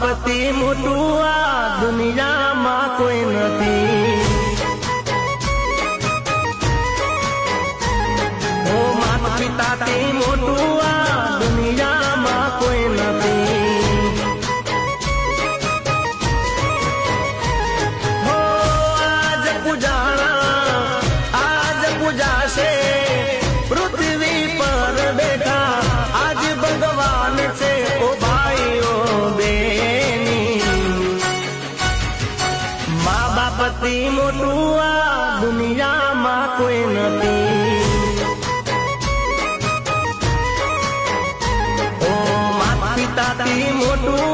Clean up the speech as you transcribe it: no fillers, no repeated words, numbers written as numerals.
બાપથી મોટું આ દુનિયામાં કોઈ નથી. ઓ માતા પિતાથી મોટું આ દુનિયામાં કોઈ નથી. હો આજ પૂજાશે પૃથ્વી પર બેઠા આજ ભગવાન છે. ઓ ભાઈઓ બેની મા બાપથી મોટું આ દુનિયામાં કોઈ નથી. ઓ માતા પિતાથી મોટું